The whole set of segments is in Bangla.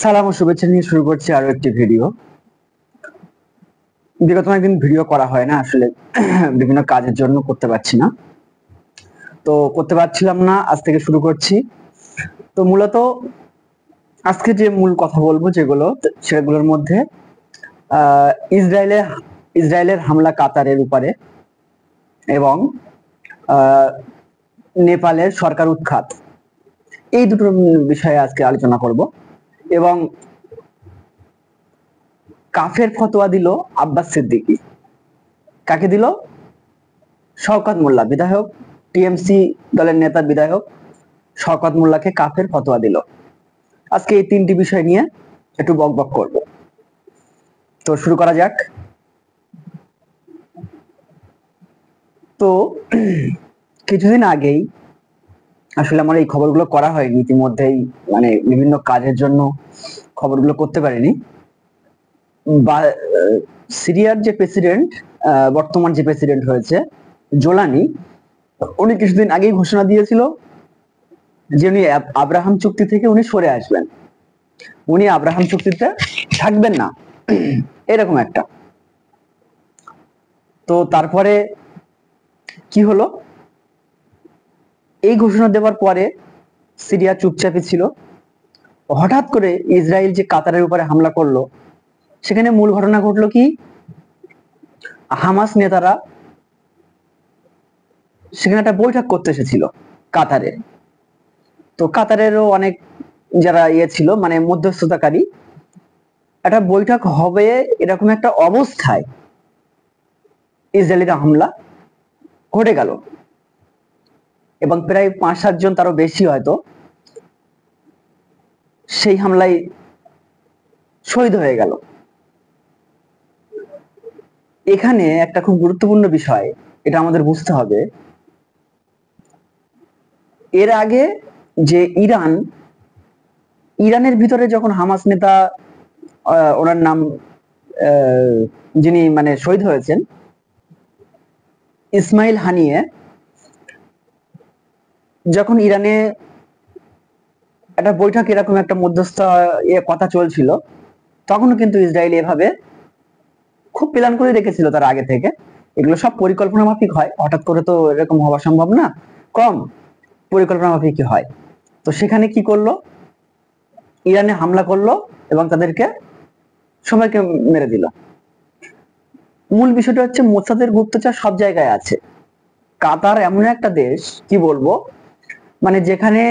সালাম ও শুভেচ্ছা নিয়ে শুরু করছি আরো একটি ভিডিও। বিগত অনেকদিন ভিডিও করা হয় না, আসলে বিভিন্ন কাজের জন্য করতে পারছি না, তো করতে পারছিলাম না, আজ থেকে শুরু করছি। তো মূলত আজকে যে মূল কথা বলবো যেগুলো, সেগুলোর মধ্যে আহ ইসরায়েলের ইসরায়েলের হামলা কাতারের উপরে এবং আহ নেপালের সরকার উৎখাত, এই দুটো বিষয়ে আজকে আলোচনা করব। এবং কাফের ফতোয়া দিল আব্বাস সিদ্দিকী। কাকে দিল? শওকত মোল্লা, বিধায়ক, টিএমসি দলের নেতা বিধায়ক শওকত মোল্লাকে কাফের ফতোয়া দিল। আজকে এই তিনটি বিষয় নিয়ে একটু বকবক করব। তো শুরু করা যাক। তো কিছুদিন আগেই, আসলে আমার এই খবরগুলো করা হয়নি ইতিমধ্যেই, মানে বিভিন্ন কাজের জন্য খবরগুলো করতে পারিনি। সিরিয়ার যে প্রেসিডেন্ট, বর্তমান যে প্রেসিডেন্ট হয়েছে জোলানি, উনি কিছুদিন আগেই ঘোষণা দিয়েছিল যে উনি আব্রাহাম চুক্তি থেকে উনি সরে আসবেন, উনি আব্রাহাম চুক্তিতে থাকবেন না, এরকম একটা। তো তারপরে কি হলো? এই ঘোষণা দেওয়ার পরে সিরিয়া চুপচাপই ছিল। হঠাৎ করে ইসরায়েল যে কাতারের উপরে হামলা করলো, সেখানে মূল ঘটনা ঘটলো কি, হামাস নেতারা সেখানে একটা বৈঠক করতে এসেছিল কাতারে। তো কাতারেরও অনেক যারা ছিল, মানে মধ্যস্থতাকারী, একটা বৈঠক হবে এরকম একটা অবস্থায় ইসরায়েলের হামলা ঘটে গেল এবং প্রায় 5-7 জন, তারও বেশি হয়তো, সেই হামলায় শহীদ হয়ে গেল। এখানে একটা খুব গুরুত্বপূর্ণ বিষয়, এটা আমাদের বুঝতে হবে। এর আগে যে ইরানের ভিতরে যখন হামাস নেতা, ওনার নাম যিনি মানে শহীদ হয়েছেন, ইসমাইল হানিয়ে, যখন ইরানে একটা বৈঠক এরকম একটা মধ্যস্থ কথা চলছিল, তখনও কিন্তু ইসরায়েল এভাবে খুব প্ল্যান করে রেখেছিল তার আগে থেকে। এগুলো সব পরিকল্পনা মাফিক হয়, হঠাৎ করে তো এরকম হওয়া সম্ভব না, কম পরিকল্পনা মাফিকই হয়। তো সেখানে কি করলো, ইরানে হামলা করলো এবং তাদেরকে সবাইকে মেরে দিল। মূল বিষয়টা হচ্ছে মোসাদের গুপ্তচর সব জায়গায় আছে। কাতার এমন একটা দেশ, কি বলবো, মানে যেখানে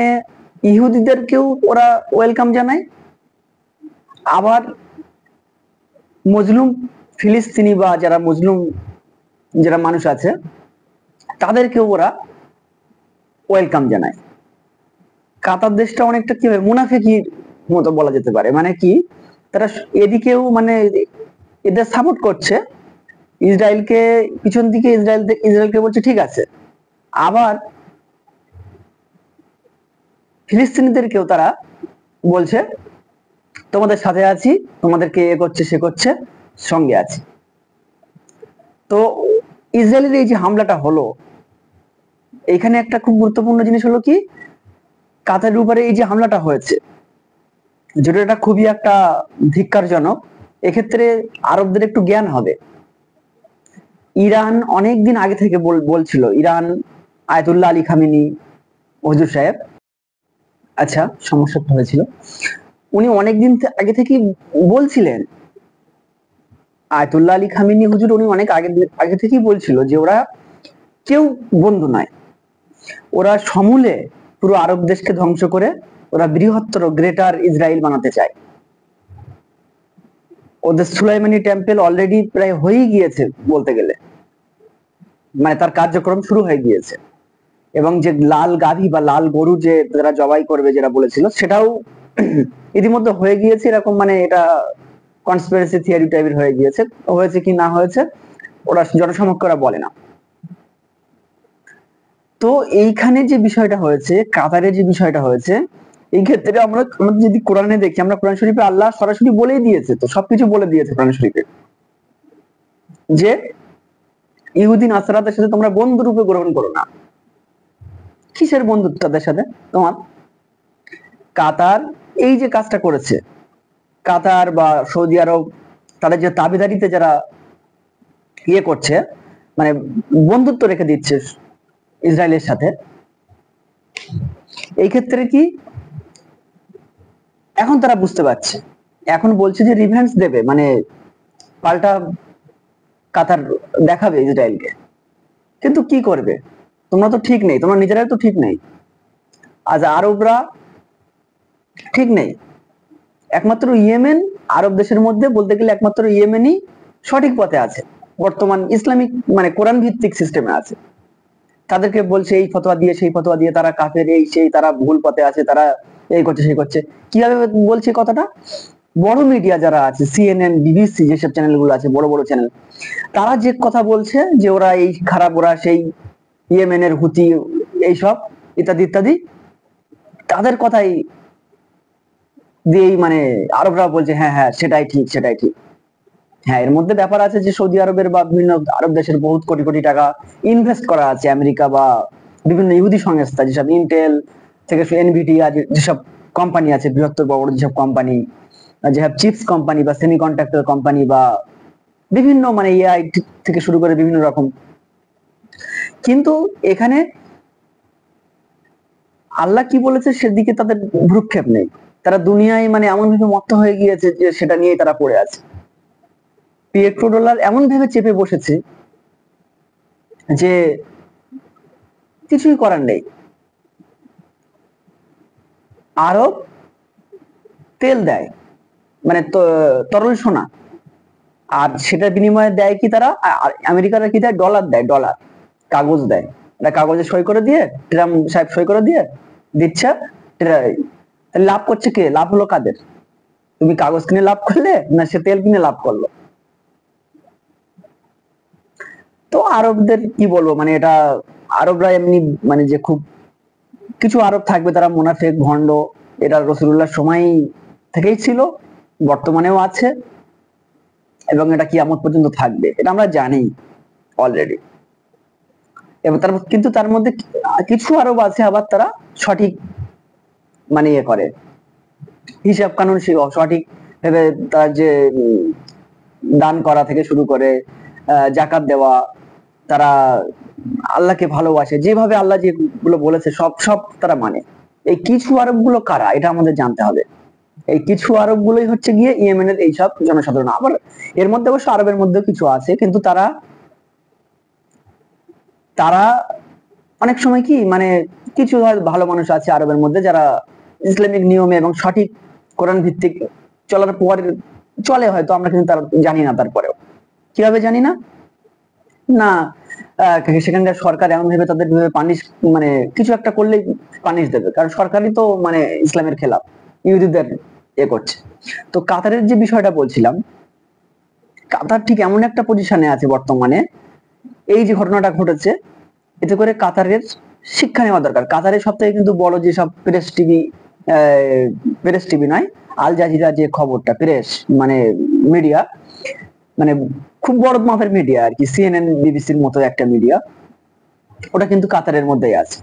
ইহুদিদেরকেও ওরা ওয়েলকাম জানায়, আবার মজলুম ফিলিস্তিনি বা যারা মজলুম যারা মানুষ আছে তাদেরকেও ওরা ওয়েলকাম জানায়। কাতার দেশটা অনেকটা কি মুনাফিকির মতো বলা যেতে পারে, মানে কি, তারা এদিকেও মানে এদের সাপোর্ট করছে ইসরায়েলকে, পিছন দিকে ইসরায়েলকে বলছে ঠিক আছে, আবার ফিলিস্তিনিদেরকেও তারা বলছে তোমাদের সাথে আছি, তোমাদেরকে এ করছে সে করছে, সঙ্গে আছি। তো ইসরায়েলের এই যে হামলাটা হলো, এখানে একটা খুব গুরুত্বপূর্ণ জিনিস হলো কি, কাতারের উপরে এই যে হামলাটা হয়েছে, যেটা এটা খুবই একটা ধিক্কারজনক। এক্ষেত্রে আরবদের একটু জ্ঞান হবে। ইরান অনেকদিন আগে থেকে বলছিল, ইরান আয়াতুল্লাহ আলী খামেনি হুজুর সাহেব, আচ্ছা সমস্যা হয়েছিল, উনি অনেকদিন আগে থেকেই বলছিলেন, আয়াতুল্লাহ আলী খামেনি হুজুর, উনি অনেক আগে থেকেই বলছিল যে ওরা কেউ বন্ধু নয়, ওরা সমূলে পুরো আরব দেশকে ধ্বংস করে ওরা বৃহত্তর গ্রেটার ইসরায়েল বানাতে চায়। ওদের সুলাইমানি টেম্পল অলরেডি প্রায় হয়েই গিয়েছে বলতে গেলে, মানে তার কার্যক্রম শুরু হয়ে গিয়েছে। এবং যে লাল গাভী বা লাল গরু যে তারা জবাই করবে যেটা বলেছিল, সেটাও ইতিমধ্যে হয়ে গিয়েছে। এরকম মানে এটা কনস্পিরেসি থিওরি টাইপের হয়ে গিয়েছে, হয়েছে কি না হয়েছে ওরা জনসমক্ষে বলে না। তো এইখানে যে বিষয়টা হয়েছে, কাতারে যে বিষয়টা হয়েছে, এই ক্ষেত্রে আমরা যদি কোরআনে দেখি, আমরা কোরআন শরীফে আল্লাহ সরাসরি বলেই দিয়েছে, তো সবকিছু বলে দিয়েছে কোরআন শরীফে, যে ইহুদি নাসারাদের সাথে তোমরা বন্ধু রূপে গ্রহণ করো না। কিসের বন্ধুত্ব তাদের সাথে তোমার? কাতার এই যে কাজটা করেছে, কাতার বা সৌদি আরব তাদের যে তাবেদারিতে যারা করছে, মানে বন্ধুত্ব রেখে দিচ্ছে ইসরায়েলের সাথে, এই ক্ষেত্রে কি এখন তারা বুঝতে পারছে, এখন বলছে যে রিভেঞ্জ দেবে, মানে পাল্টা কাতার দেখাবে ইসরায়েলকে। কিন্তু কি করবে? তোমরা তো ঠিক নেই, তোমরা নিজেরাই তো ঠিক নেই, আজ আরবরা ঠিক নেই। একমাত্র ইয়েমেন আরব দেশের মধ্যে বলতে গেলে একমাত্র ইয়েমেনই সঠিক পথে আছে, বর্তমান ইসলামিক মানে কোরআন ভিত্তিক সিস্টেমে আছে। তাদেরকে বলছে এই ফতোয়া দিয়ে সেই ফতোয়া দিয়ে তারা কাফের, এই সেই, তারা ভুল পথে আছে, তারা এই করছে সেই করছে। কিভাবে বলছে কথাটা? বড় মিডিয়া যারা আছে, সিএনএন, বিবিসি, যেসব চ্যানেলগুলো আছে, বড় বড় চ্যানেল, তারা যে কথা বলছে যে ওরা এই খারাপ, ওরা সেই ইয়েমেনের হুতি, এইসব ইত্যাদি ইত্যাদি, তাদের কথাই দিয়েই মানে আরবরা বলছে হ্যাঁ হ্যাঁ সেটাই ঠিক, সেটাই ঠিক। হ্যাঁ, এর মধ্যে ব্যাপার আছে যে সৌদি আরবের বা বিভিন্ন আরব দেশের বহুত কোটি কোটি টাকা ইনভেস্ট করা আছে আমেরিকা বা বিভিন্ন ইহুদি সংস্থা, যেসব ইন্টেল থেকে এনভিডিয়া, যেসব কোম্পানি আছে, বৃহত্তর বড় বড় যেসব কোম্পানি, যেসব চিপস কোম্পানি বা সেমি কন্ডাক্টর কোম্পানি বা বিভিন্ন মানে এআই থেকে শুরু করে বিভিন্ন রকম। কিন্তু এখানে আল্লাহ কি বলেছে সেদিকে তাদের ভ্রুক্ষেপ নেই। তারা দুনিয়ায় মানে এমন ভাবে মত্ত হয়ে গিয়েছে যে সেটা নিয়েই তারা পড়ে আছে। পেট্রোডলার এমন ভাবে চেপে বসেছে যে কিছুই করার নেই। আরব তেল দেয়, মানে তরল সোনা, আর সেটার বিনিময়ে দেয় কি তারা, আমেরিকারা কি দেয়? ডলার দেয়, ডলার, কাগজ দেয়। এটা কাগজে সই করে দিয়ে, ট্রাম্প সাহেব সই করে দিয়ে দিচ্ছে। লাভ করছে কে? লাভ হলো কাদের? তুমি কাগজ কিনে লাভ করলে না সে তেল কিনে লাভ করলো? তো আরবদের কি বলবো, মানে এটা আরবরা এমনি মানে যে খুব কিছু আরব থাকবে তারা মুনাফিক, ভণ্ড, এটা রাসূলুল্লাহর সময় থেকেই ছিল, বর্তমানেও আছে, এবং এটা কিয়ামত পর্যন্ত থাকবে, এটা আমরা জানি অলরেডি। এবং কিন্তু তার মধ্যে কিছু আরব আছে আবার তারা সঠিক মানে করে হিসাব কানুন, সঠিক ভেবে তার যে দান করা থেকে শুরু করে জাকাত দেওয়া, তারা আল্লাহকে ভালোবাসে, যেভাবে আল্লাহ যেগুলো বলেছে সব সব তারা মানে। এই কিছু আরব গুলো কারা এটা আমাদের জানতে হবে। এই কিছু আরব গুলোই হচ্ছে গিয়ে ইয়েমেনের এইসব জনসাধারণ। আবার এর মধ্যে অবশ্য আরবের মধ্যেও কিছু আছে, কিন্তু তারা তারা অনেক সময় কি মানে কিছু ভালো মানুষ আছে আরবের মধ্যে যারা ইসলামিক নিয়মে এবং সঠিক কোরআন ভিত্তিক চলার পরে চলে, হয়তো আমরা কিন্তু তার জানি না। তারপরেও কিভাবে জানি না? না সেখানকার সরকার এমন ভাবে তাদের পানিশ, মানে কিছু একটা করলেই পানিশ দেবে, কারণ সরকারই তো মানে ইসলামের খেলাফ, ইহুদিদের করছে। তো কাতারের যে বিষয়টা বলছিলাম, কাতার ঠিক এমন একটা পজিশনে আছে বর্তমানে, এই যে ঘটনাটা ঘটেছে, এতে করে কাতারের শিক্ষা নেওয়া দরকার। কাতারের সব থেকে কিন্তু বড় যেসব প্রেস টিভি নয়, আল জাজিরা যে খবরটা, প্রেস মানে মিডিয়া, মানে খুব বড় মাপের মিডিয়া আর কি, সিএনএন, বিবিসির মতো একটা মিডিয়া, ওটা কিন্তু কাতারের মধ্যেই আছে।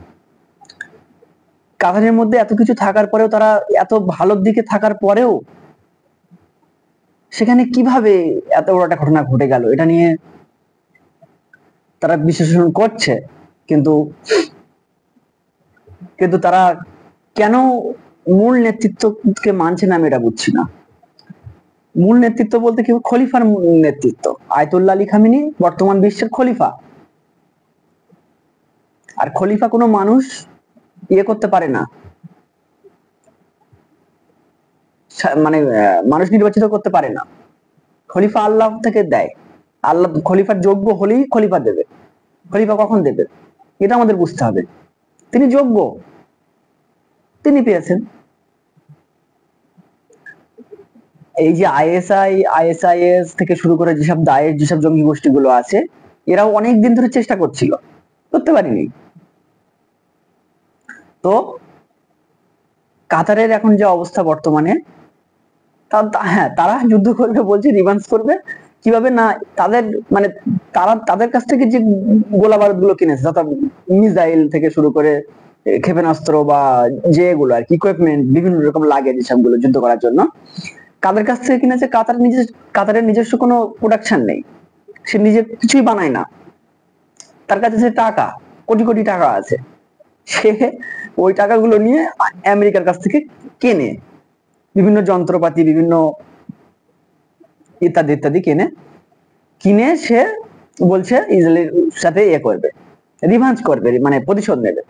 কাতারের মধ্যে এত কিছু থাকার পরেও, তারা এত ভালোর দিকে থাকার পরেও সেখানে কিভাবে এত বড় একটা ঘটনা ঘটে গেল, এটা নিয়ে তারা বিশ্লেষণ করছে। কিন্তু কিন্তু তারা কেন মূল নেতৃত্বকে মানছে না আমি এটা বুঝছি না। মূল নেতৃত্ব বলতে কি? খলিফার নেতৃত্ব। আয়াতুল্লাহ আলী খামেনি বর্তমান বিশ্বের খলিফা, আর খলিফা কোনো মানুষ করতে পারে না, মানে মানুষ নির্বাচিত করতে পারে না। খলিফা আল্লাহ থেকে দেয়, আল্লাহ খলিফার যোগ্য হলেই খলিফা দেবে। খলিফা কখন দেবে এটা আমাদের বুঝতে হবে। তিনি যোগ্য, তিনি পেয়েছেন। এই যে আইএসআইএস থেকে শুরু করে যেসব দায়ের, যেসব জঙ্গি গোষ্ঠীগুলো আছে, এরাও অনেক দিন ধরে চেষ্টা করছিল, করতে পারিনি। তো কাতারের এখন যে অবস্থা বর্তমানে, হ্যাঁ তারা যুদ্ধ করবে বলছে, রিভান্স করবে। কিভাবে না, তাদের মানে তারা তাদের কাছ থেকে যে গোলা বারুদ গুলো কিনেছে, অর্থাৎ মিসাইল থেকে শুরু করে ক্ষেপণাস্ত্র বা যেগুলো আর কি ইকুইপমেন্ট বিভিন্ন রকম লাগে যেসব গুলো যুদ্ধ করার জন্য, কাদের কাছ থেকে কিনেছে? কাতারের নিজস্ব কোনো প্রোডাকশন নেই, সে নিজে কিছুই বানায় না, তার কাছে যে টাকা, কোটি কোটি টাকা আছে, সে ওই টাকাগুলো নিয়ে আমেরিকার কাছ থেকে কেনে, বিভিন্ন যন্ত্রপাতি, বিভিন্ন ইত্যাদি ইত্যাদি কিনে সে বলছে ইসরায়েলের সাথে করবে, রিভাঞ্জ করবে, মানে প্রতিশোধ নেবে।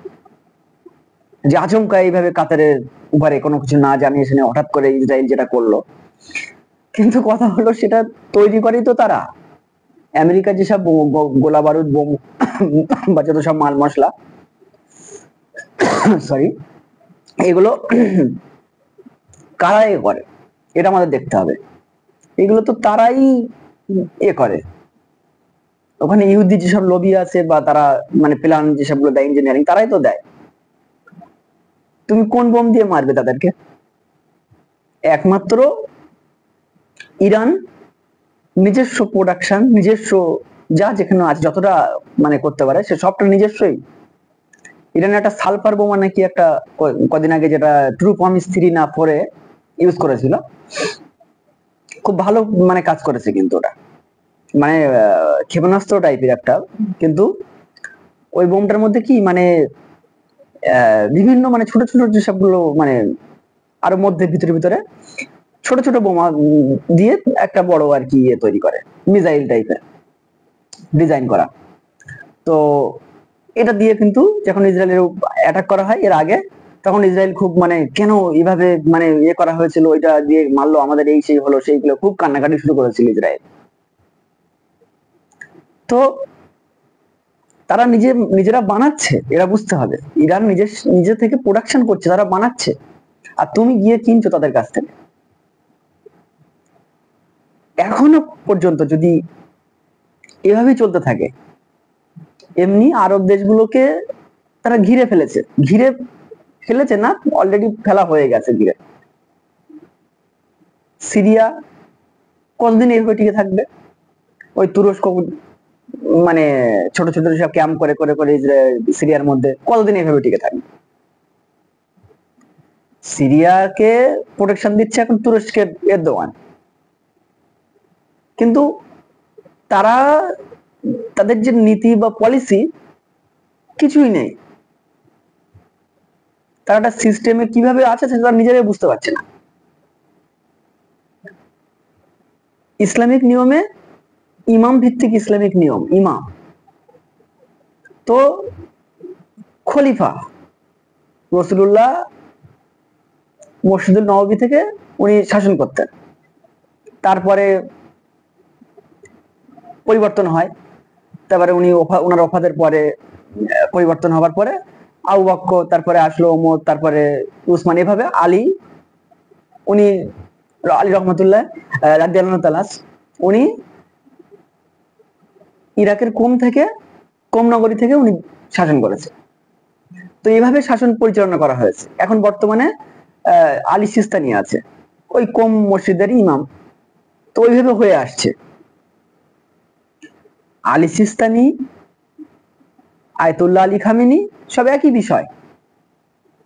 যে আচমকা এইভাবে কাতারের উপরে কোনো কিছু না জানিয়ে শুনে হঠাৎ করে ইসরায়েল যেটা করলো, কিন্তু কথা হলো সেটা তৈরি করেই তো তারা, আমেরিকার যেসব গোলা বারুদ, বোম বা যত সব মাল মশলা, সরি, এগুলো কারা করে এটা আমাদের দেখতে হবে। এগুলো তো তারাই করে, ওখানে ইহুদি যেসব লবি আছে বা তারা মানে প্ল্যান যেসবগুলো দেয়, ইঞ্জিনিয়ারিং, তারাই তো দেয়। তুমি কোন বোম দিয়ে মারবে তাদেরকে? একমাত্র ইরান নিজস্ব প্রোডাকশন, নিজস্ব যা যেখানে আছে যতটা মানে করতে পারে সে সবটা নিজস্বই। ইরান একটা সালফার বোমা নাকি একটা কদিন আগে, যেটা ট্রু প্রমিস 3 না 4 ইউজ করেছিল, খুব ভালো মানে কাজ করেছে কিন্তু ওটা, মানে ক্ষেপণাস্ত্র টাইপের একটা, কিন্তু ওই বোমটার মধ্যে কি মানে বিভিন্ন মানে ছোট ছোট যেসবগুলো মানে আরো মধ্যে ভিতরে ভিতরে ছোট ছোট বোমা দিয়ে একটা বড় আর কি তৈরি করে, মিসাইল টাইপের ডিজাইন করা। তো এটা দিয়ে কিন্তু যখন ইসরায়েলের অ্যাটাক করা হয় এর আগে, তখন ইসরায়েল খুব মানে কেন এইভাবে মানে করা হয়েছিল, ওইটা দিয়ে মারলো আমাদের, এই সেই হলো সেইগুলো, খুব কান্নাকাটি শুরু করেছিল ইসরায়েল। তো তারা নিজেরা বানাচ্ছে, এরা বুঝতে হবে, ইরান নিজে থেকে প্রোডাকশন করছে, তারা বানাচ্ছে, আর তুমি গিয়ে কিনছো তাদের কাছ থেকে। এখনো পর্যন্ত যদি এভাবেই চলতে থাকে, এমনি আরব দেশগুলোকে তারা ঘিরে ফেলেছে না, অলরেডি ফেলা হয়ে গেছে ঘিরে। সিরিয়া কতদিন এইভাবে টিকে থাকবে? ওই তুরস্ক মানে ছোট ছোট সব ক্যাম্প করে করে করে সিরিয়ার মধ্যে কতদিন এইভাবে টিকে থাকবে? সিরিয়াকে প্রোটেকশন দিচ্ছে এখন তুরস্কের এরদোয়ান, কিন্তু তারা তাদের যে নীতি বা পলিসি কিছুই নেই, তারা একটা সিস্টেমে কিভাবে আছে সেটা নিজেরাই বুঝতে পারছে না। ইসলামিক নিয়মে ইমাম ভিত্তিক ইসলামিক নিয়ম, ইমাম তো খলিফা রাসূলুল্লাহ মসজিদুল নববী থেকে উনি শাসন করতেন, তারপরে পরিবর্তন হয়, তারপরে ওনার ওফাতের পরে পরিবর্তন হওয়ার পরে আবু বকর, তারপরে আসলো ওমর, তারপরে উসমান, এভাবে আলী, উনি আলী রহমতুল্লাহ রাদিয়াল্লাহু তাআলা, উনি ইরাকের কোম নগরী থেকে উনি শাসন করেছে। তো এইভাবে শাসন পরিচালনা করা হয়েছে। এখন বর্তমানে আলী সিস্তানি আছে, ওই কোম মসজিদেরই ইমাম, তো ওইভাবে হয়ে আসছে। Ali Sistani, Ayatollah Ali Khamenei সব একই বিষয়।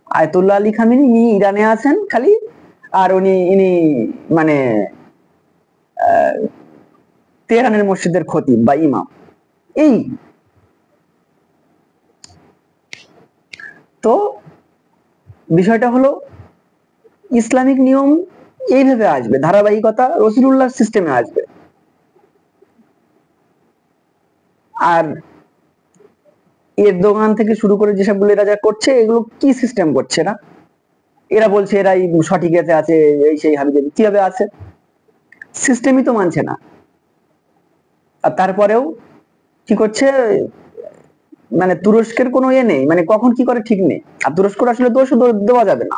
আয়াতুল্লাহ আলী খামেনি ইনি ইরানে আছেন খালি, আর ইনি মানে তেহরানের মসজিদের খতিব বা ইমাম, এই। তো বিষয়টা হলো ইসলামিক নিয়ম এইভাবে আসবে, ধারাবাহিকতা রাসূলুল্লাহ সিস্টেমে আসবে। আর এর দোকান থেকে শুরু করে যেসবগুলো এরা যা করছে, এগুলো কি সিস্টেম করছে না, এরা বলছে এরাই সঠিক আছে, এই সেই হাবিজাবি, কিভাবে আছে? সিস্টেমই তো মানছে না। আর তারপরেও কি করছে, মানে তুরস্কের কোনো নেই, মানে কখন কি করে ঠিক নেই। আর তুরস্কর আসলে দোষ দেওয়া যাবে না,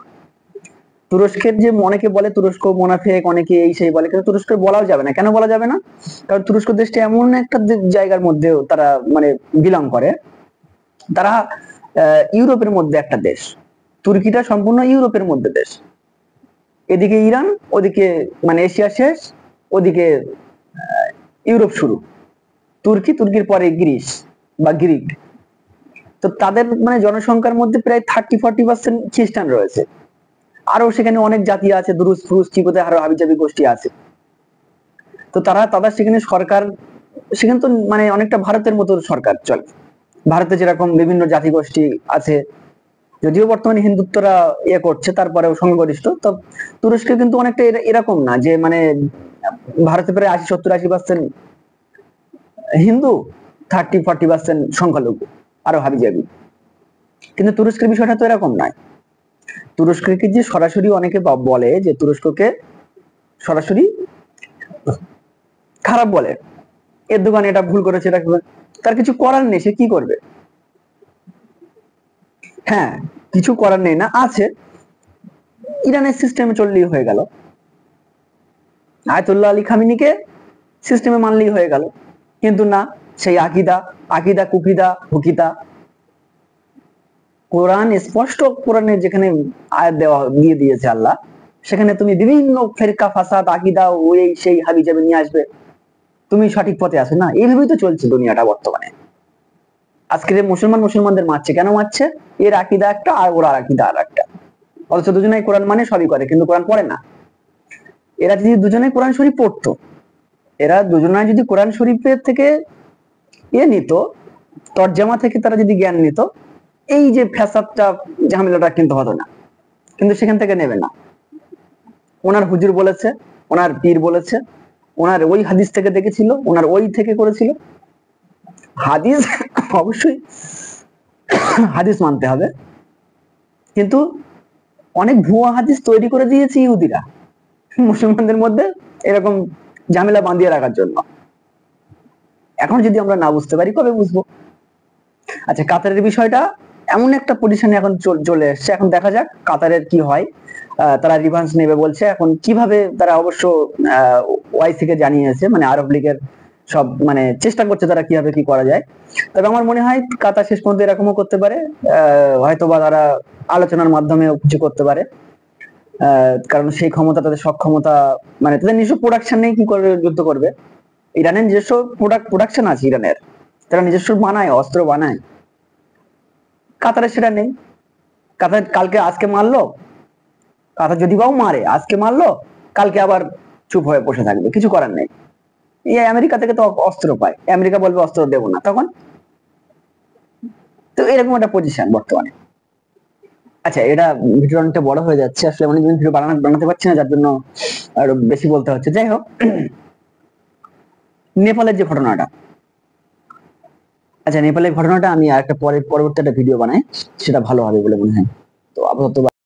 তুরস্কের যে অনেকে বলে তুরস্ক মোনাফেক, অনেকে এই সেই বলে, কিন্তু তুরস্কের বলাও যাবে না। কেন বলা যাবে না? কারণ তুরস্ক দেশটা এমন একটা জায়গার মধ্যে তারা মানে বিলং করে, তারা ইউরোপের মধ্যে একটা দেশ, তুর্কিটা সম্পূর্ণ ইউরোপের মধ্যে দেশ, এদিকে ইরান, ওদিকে মানে এশিয়া শেষ, ওদিকে ইউরোপ শুরু, তুর্কির পরে গ্রিস বা গ্রিক। তো তাদের মানে জনসংখ্যার মধ্যে প্রায় 30-40% খ্রিস্টান রয়েছে, আরো সেখানে অনেক জাতি আছে, দুরুস ফুরুস চিপোতে আরো হাবিজাবি গোষ্ঠী আছে। তো তাদের সেখানে সরকার, সেখানে তো মানে অনেকটা ভারতের মতো সরকার চলে। ভারতে যেরকম বিভিন্ন জাতি গোষ্ঠী আছে, যদিও বর্তমানে হিন্দুত্বরা করছে, তারপরেও সংখ্যাগরিষ্ঠ। তো তুরস্কে কিন্তু অনেকটা এরকম না যে মানে ভারতে প্রায় 80-70-80% হিন্দু, 30-40% সংখ্যালঘু আরো হাবিজাবি। কিন্তু তুরস্কের বিষয়টা তো এরকম নয়। তুরস্ককে যে সরাসরি অনেকে বলে যে তুরস্ককে সরাসরি খারাপ বলে, এর দোকানে এটা ভুল করেছে, এটা তার কিছু করার নেই, সে কি করবে? হ্যাঁ, কিছু করার নেই না, আছে, ইরানের সিস্টেমে চললেই হয়ে গেল, আয়াতুল্লাহ আলী খামিনিকে সিস্টেমে মানলেই হয়ে গেল। কিন্তু না, সেই আকিদা কুকিদা হুকিতা, কোরআন স্পষ্ট, কোরআনে যেখানে আয়াত দিয়ে দিয়েছে আল্লাহ, সেখানে তুমি বিভিন্ন ফেরকা ফাসাদ আকিদা ওই সেই হাবিজাবি নিয়ে আসবে, তুমি সঠিক পথে আছো না। এইভাবেই তো চলছে দুনিয়াটা বর্তমানে। আজকে যে মুসলমানদের মারছে, কেন মারছে? এর আকিদা একটা আর ওর আকিদা আর একটা। অথচ দুজনেই কোরআন মানে, সবই করে, কিন্তু কোরআন পড়ে না। এরা যদি দুজনে কোরআন শরীফ পড়তো, এরা দুজনায় যদি কোরআন শরীফের থেকে নিত, তরজামা থেকে তারা যদি জ্ঞান নিত, এই যে ফ্যাসাদটা ঝামেলাটা কিন্তু হতো না। কিন্তু সেখান থেকে নেবে না। ওনার হুজুর বলেছে, ওনার পীর বলেছে, ওনার ওই হাদিস থেকে দেখেছিল, ওনার ওই থেকে করেছিল। হাদিস অবশ্যই হাদিস মানতে হবে, কিন্তু অনেক ভুয়া হাদিস তৈরি করে দিয়েছে ইহুদিরা মুসলমানদের মধ্যে এরকম ঝামেলা বাঁধিয়ে রাখার জন্য। এখন যদি আমরা না বুঝতে পারি, কবে বুঝবো? আচ্ছা, কাতারের বিষয়টা এমন একটা পজিশনে এখন চলে এসছে, এখন দেখা যাক কাতারের কি হয়। তারা রিভান্স নেবে বলছে। এখন কিভাবে তারা অবশ্য ওয়াইসি কে জানিয়েছে, মানে আরব লীগের সব মানে চেষ্টা করছে তারা কিভাবে কি করা যায়। তবে আমার মনে হয় কাতার শেষ পর্যন্ত এরকমও করতে পারে, হয়তোবা তারা আলোচনার মাধ্যমে কিছু করতে পারে, কারণ সেই ক্ষমতা, তাদের সক্ষমতা, মানে তাদের নিজস্ব প্রোডাকশন নেই, কি করে যুদ্ধ করবে? ইরানের নিজস্ব প্রোডাকশন আছে, ইরানের তারা নিজস্ব বানায়, অস্ত্র বানায়। কাতারের সেটা নেই। কাতার আজকে মারলো, কাতার যদি বাও মারে, আজকে মারলো, কালকে আবার চুপ হয়ে বসে থাকবে, কিছু করার নেই। এই আমেরিকা থেকে তো অস্ত্র পায়, আমেরিকা বলবে অস্ত্র দেবো না তখন। তো এরকম একটা পজিশন বর্তমানে। আচ্ছা, এটা ভিডিও অনেকটা বড় হয়ে যাচ্ছে, আসলে অনেকদিন ভিডিও বানাতে পারছি না, যার জন্য আরো বেশি বলতে হচ্ছে। যাই হোক, নেপালের যে ঘটনাটা, আচ্ছা নেপালের ঘটনাটা আমি আরেকটা পরবর্তী একটা ভিডিও বানাই, সেটা ভালো হবে বলে মনে হয়। তো আপাতত